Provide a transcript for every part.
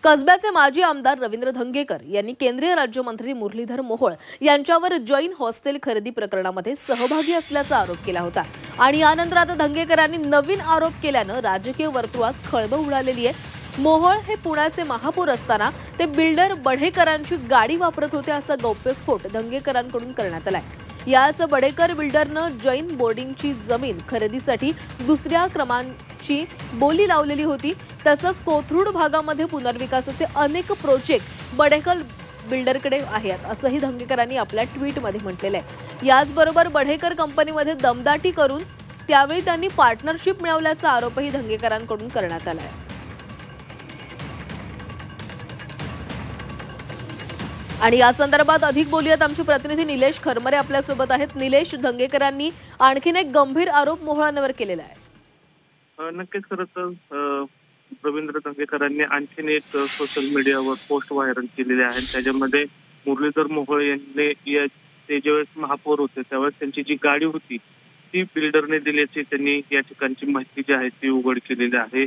कसब्याचे माजी आमदार रवींद्र धंगेकर यांनी केंद्रीय राज्यमंत्री मुरलीधर मोहोळ यांच्यावर जैन हॉस्टेल खरेदी प्रकरणामध्ये सहभागी असल्याचा आरोप केला होता आणि यानंतर आता धंगेकरांनी नवीन आरोप केल्यानं राजकीय वर्तुळात खळबळ उडालेली आहे। मोहोळ हे पुण्याचे महापौर असताना ते बिल्डर बढेकरांची गाडी वापरत होते असा गौप्यस्फोट धंगेकरांकडून करण्यात आलाय। याच बढेकर बिल्डरनं जैन बोर्डिंगची जमीन खरेदीसाठी दुसऱ्या क्रमांकाची बोली लावलेली होती। तसंच कोथरूड भागामध्ये पुनर्विकासाचे अनेक प्रोजेक्ट बढेकर बिल्डरकडे आहेत असंही धंगेकरांनी आपल्या ट्विटमध्ये म्हटलेलं आहे। याचबरोबर बढेकर कंपनीमध्ये दमदाटी करून त्यावेळी त्यांनी पार्टनरशिप मिळवल्याचा आरोपही धंगेकरांकडून करण्यात आला आहे। आणि या संदर्भात अधिक बोलूयात, आमचे प्रतिनिधी निलेश खरमरे आपल्या सोबत आहेत। निलेश, धंगेकरांनी आणखीन एक गंभीर आरोप मोहोळांवर केलेला आहे। नक्कीच खरं तर रवींद्र धंगेकरांनी आणखीन एक सोशल मीडियावर पोस्ट व्हायरल केलेली आहे। त्याच्यामध्ये मुरलीधर मोहोळ यांनी ते ज्यावेळेस महापौर होते त्यावेळेस त्यांची जी गाडी होती ती बिल्डरने दिल्याची त्यांनी या ठिकाणची माहिती जी आहे ती उघड केलेली आहे।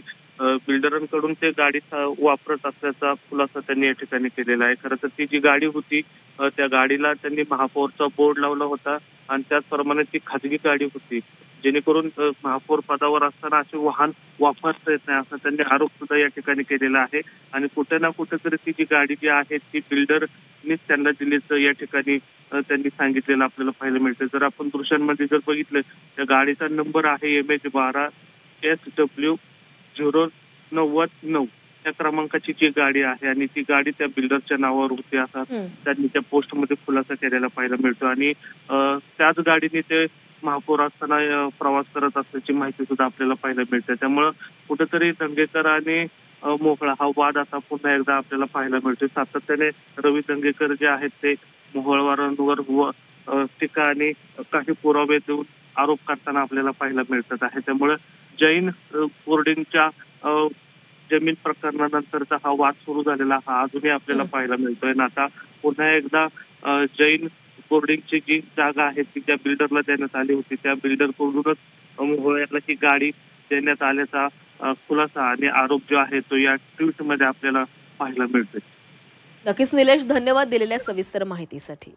बिल्डरांकडून ते गाडी वापरत असल्याचा खुलासा त्यांनी या ठिकाणी केलेला आहे। खरं तर ती जी गाडी होती त्या गाडीला त्यांनी महापौरचा बोर्ड लावला होता आणि त्याचप्रमाणे ती खाजगी गाडी होती, जेणेकरून महापौर पदावर असताना असे वाहन वापरता येत नाही असा त्यांनी आरोप सुद्धा या ठिकाणी केलेला आहे। आणि कुठे ना कुठेतरी ती जी गाडी जी आहे ती बिल्डरनीच त्यांना दिल्याचं या ठिकाणी त्यांनी सांगितलेलं आपल्याला पाहायला मिळतं। जर आपण दृश्यांमध्ये जर बघितलं त्या गाडीचा नंबर आहे MH12SW099 त्या क्रमांकाची जी गाडी आहे आणि ती गाडी त्या बिल्डरच्या नावावर होती असा त्यांनी त्या पोस्टमध्ये खुलासा केलेला पाहायला मिळतो। आणि त्याच गाडीने ते महापौर असताना प्रवास करत असल्याची माहिती सुद्धा आपल्याला पाहायला मिळते। त्यामुळं कुठेतरी धंगेकर आणि मोहोळ हा वाद आता पुन्हा एकदा आपल्याला पाहायला मिळतो। सातत्याने रवी धंगेकर जे आहेत ते मोहोळवारांवर टीका आणि काही पुरावे देऊन आरोप करताना आपल्याला पाहायला मिळत आहे। त्यामुळे जैन बोर्डिंगच्या जमीन प्रकरणानंतरचा हा वाद सुरू झालेला हा अजूनही आपल्याला पाहायला मिळतोय। आणि आता पुन्हा एकदा जैन बोर्डिंगची जी जागा आहे ती ज्या बिल्डरला देण्यात आली होती त्या बिल्डरकडूनच मोहोळ याला ही गाडी देण्यात आल्याचा खुलासा आणि आरोप जो आहे तो या ट्विटमध्ये आपल्याला पाहायला मिळतोय। नक्कीच निलेश, धन्यवाद दिलेल्या सविस्तर माहितीसाठी।